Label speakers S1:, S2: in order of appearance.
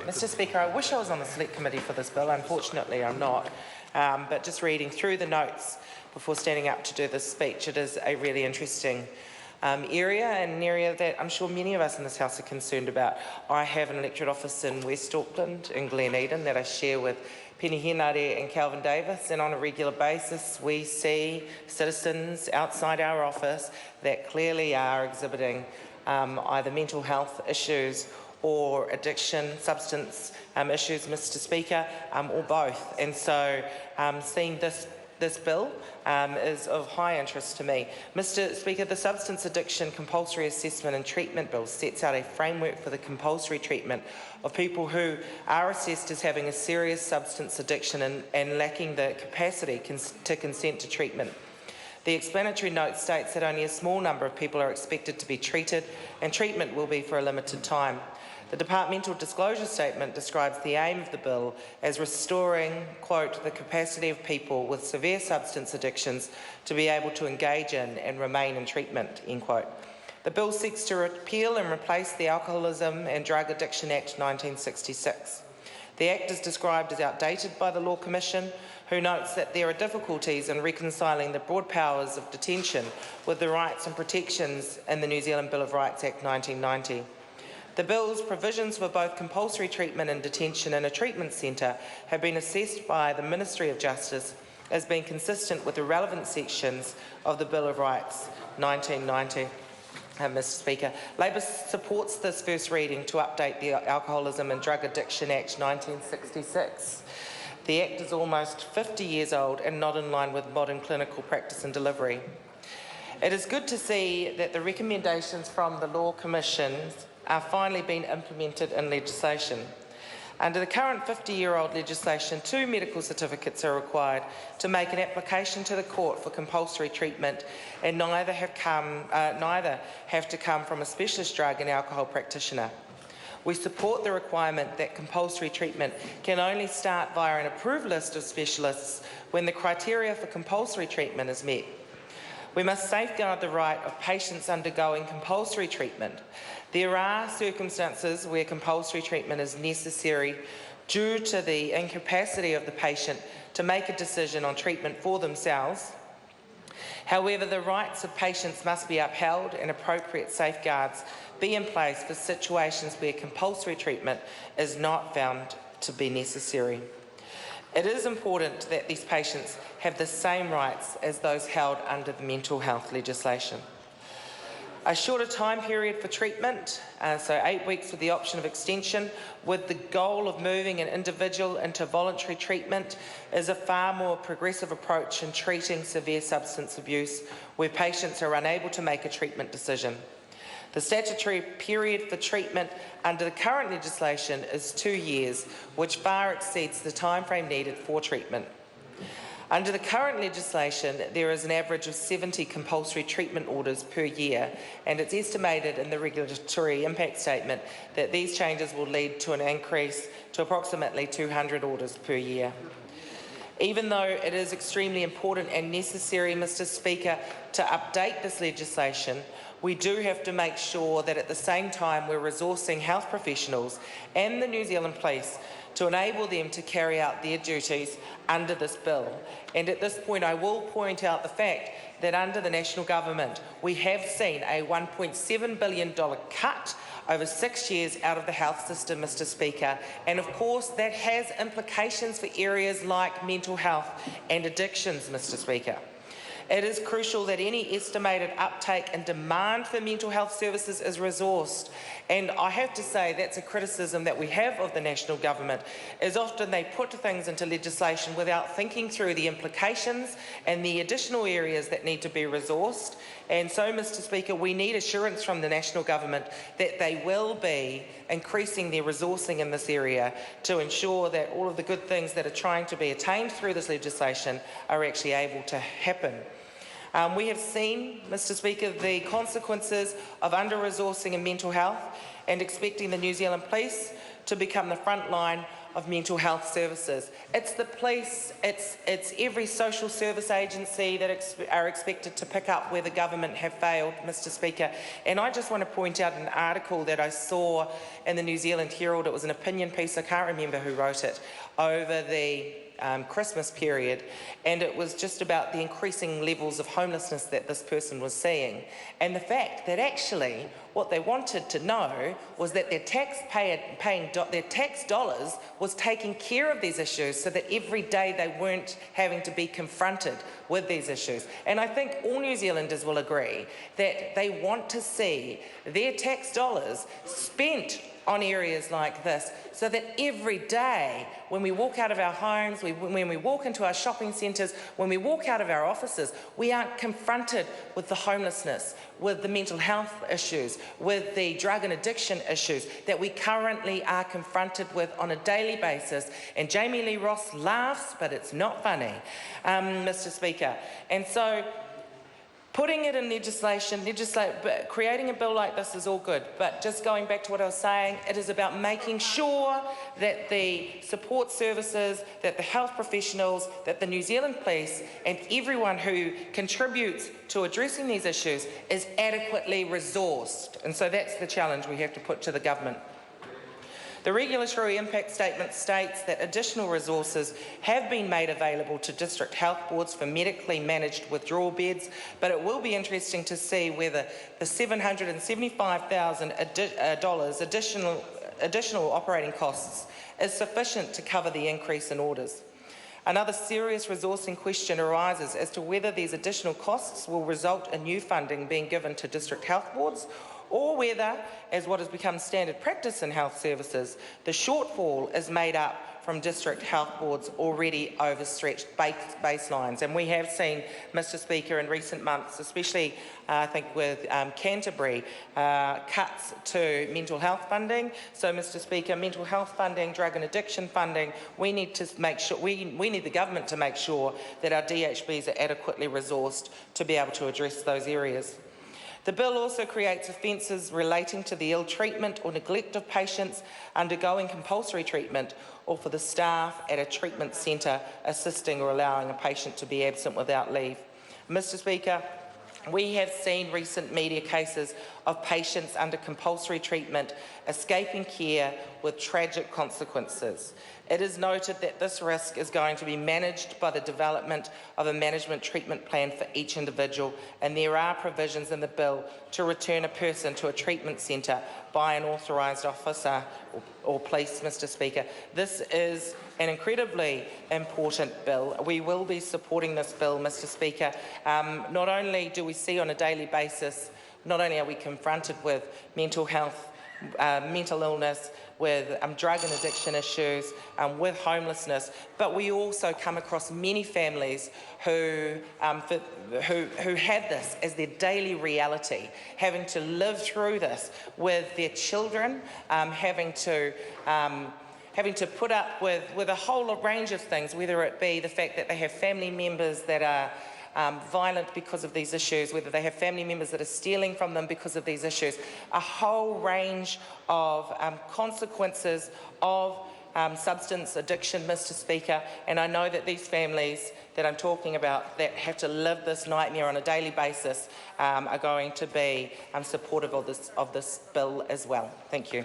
S1: Mr Speaker, I wish I was on the Select Committee for this bill. Unfortunately, I'm not. But just reading through the notes before standing up to do this speech, it is a really interesting area, and an area that I'm sure many of us in this House are concerned about. I have an electorate office in West Auckland, in Glen Eden, that I share with Penny Henare and Calvin Davis, and on a regular basis we see citizens outside our office that clearly are exhibiting either mental health issues or addiction, substance issues, Mr Speaker, or both. And so seeing this bill is of high interest to me. Mr Speaker, the Substance Addiction Compulsory Assessment and Treatment Bill sets out a framework for the compulsory treatment of people who are assessed as having a serious substance addiction and lacking the capacity to consent to treatment. The explanatory note states that only a small number of people are expected to be treated, and treatment will be for a limited time. The departmental disclosure statement describes the aim of the bill as restoring, quote, the capacity of people with severe substance addictions to be able to engage in and remain in treatment, end quote. The bill seeks to repeal and replace the Alcoholism and Drug Addiction Act 1966. The Act is described as outdated by the Law Commission, who notes that there are difficulties in reconciling the broad powers of detention with the rights and protections in the New Zealand Bill of Rights Act 1990. The bill's provisions for both compulsory treatment and detention in a treatment centre have been assessed by the Ministry of Justice as being consistent with the relevant sections of the Bill of Rights 1990. Mr Speaker, Labor supports this first reading to update the Alcoholism and Drug Addiction Act 1966. The Act is almost 50 years old and not in line with modern clinical practice and delivery. It is good to see that the recommendations from the Law Commission are finally being implemented in legislation. Under the current 50-year-old legislation, 2 medical certificates are required to make an application to the court for compulsory treatment, and neither have to come from a specialist drug and alcohol practitioner. We support the requirement that compulsory treatment can only start via an approved list of specialists when the criteria for compulsory treatment is met. We must safeguard the right of patients undergoing compulsory treatment. There are circumstances where compulsory treatment is necessary due to the incapacity of the patient to make a decision on treatment for themselves. However, the rights of patients must be upheld and appropriate safeguards be in place for situations where compulsory treatment is not found to be necessary. It is important that these patients have the same rights as those held under the mental health legislation. A shorter time period for treatment, so 8 weeks with the option of extension, with the goal of moving an individual into voluntary treatment, is a far more progressive approach in treating severe substance abuse where patients are unable to make a treatment decision. The statutory period for treatment under the current legislation is 2 years, which far exceeds the timeframe needed for treatment. Under the current legislation, there is an average of 70 compulsory treatment orders per year, and it's estimated in the regulatory impact statement that these changes will lead to an increase to approximately 200 orders per year. Even though it is extremely important and necessary, Mr Speaker, to update this legislation, we do have to make sure that at the same time we're resourcing health professionals and the New Zealand Police to enable them to carry out their duties under this bill. And at this point, I will point out the fact that under the National Government, we have seen a $1.7 billion cut over 6 years out of the health system, Mr Speaker. And of course, that has implications for areas like mental health and addictions, Mr Speaker. It is crucial that any estimated uptake and demand for mental health services is resourced. And I have to say that's a criticism that we have of the National Government, is often they put things into legislation without thinking through the implications and the additional areas that need to be resourced. And so, Mr Speaker, we need assurance from the National Government that they will be increasing their resourcing in this area to ensure that all of the good things that are trying to be attained through this legislation are actually able to happen. We have seen, Mr Speaker, the consequences of under-resourcing in mental health and expecting the New Zealand Police to become the front line of mental health services. It's the police, it's every social service agency that are expected to pick up where the government have failed, Mr Speaker. And I just want to point out an article that I saw in the New Zealand Herald. It was an opinion piece, I can't remember who wrote it, over the Christmas period, and it was just about the increasing levels of homelessness that this person was seeing, and the fact that actually what they wanted to know was that their their tax dollars was taking care of these issues, so that every day they weren't having to be confronted with these issues. And I think all New Zealanders will agree that they want to see their tax dollars spent on areas like this, so that every day when we walk out of our homes, when we walk into our shopping centres, when we walk out of our offices, we aren't confronted with the homelessness, with the mental health issues, with the drug and addiction issues that we currently are confronted with on a daily basis. And Jamie Lee Ross laughs, but it's not funny, Mr Speaker. And so putting it in legislation, creating a bill like this is all good, but just going back to what I was saying, it is about making sure that the support services, that the health professionals, that the New Zealand Police and everyone who contributes to addressing these issues is adequately resourced. And so that's the challenge we have to put to the government. The regulatory impact statement states that additional resources have been made available to district health boards for medically managed withdrawal beds, but it will be interesting to see whether the $775,000 additional operating costs is sufficient to cover the increase in orders. Another serious resourcing question arises as to whether these additional costs will result in new funding being given to district health boards, or whether, as what has become standard practice in health services, the shortfall is made up from district health boards' already overstretched baselines. And we have seen, Mr Speaker, in recent months, especially I think with Canterbury, cuts to mental health funding. So, Mr Speaker, mental health funding, drug and addiction funding, we need to make sure, we need the government to make sure that our DHBs are adequately resourced to be able to address those areas. The bill also creates offences relating to the ill treatment or neglect of patients undergoing compulsory treatment, or for the staff at a treatment centre assisting or allowing a patient to be absent without leave. Mr Speaker, we have seen recent media cases of patients under compulsory treatment escaping care with tragic consequences. It is noted that this risk is going to be managed by the development of a management treatment plan for each individual, and there are provisions in the bill to return a person to a treatment centre by an authorised officer or police, Mr Speaker. This is an incredibly important bill. We will be supporting this bill, Mr Speaker. Not only do we see on a daily basis, not only are we confronted with mental health, mental illness, with drug and addiction issues, with homelessness, but we also come across many families who have this as their daily reality, having to live through this with their children, having to put up with a whole range of things, whether it be the fact that they have family members that are violent because of these issues, whether they have family members that are stealing from them because of these issues, a whole range of consequences of substance addiction, Mr Speaker. And I know that these families that I'm talking about that have to live this nightmare on a daily basis are going to be supportive of this bill as well. Thank you.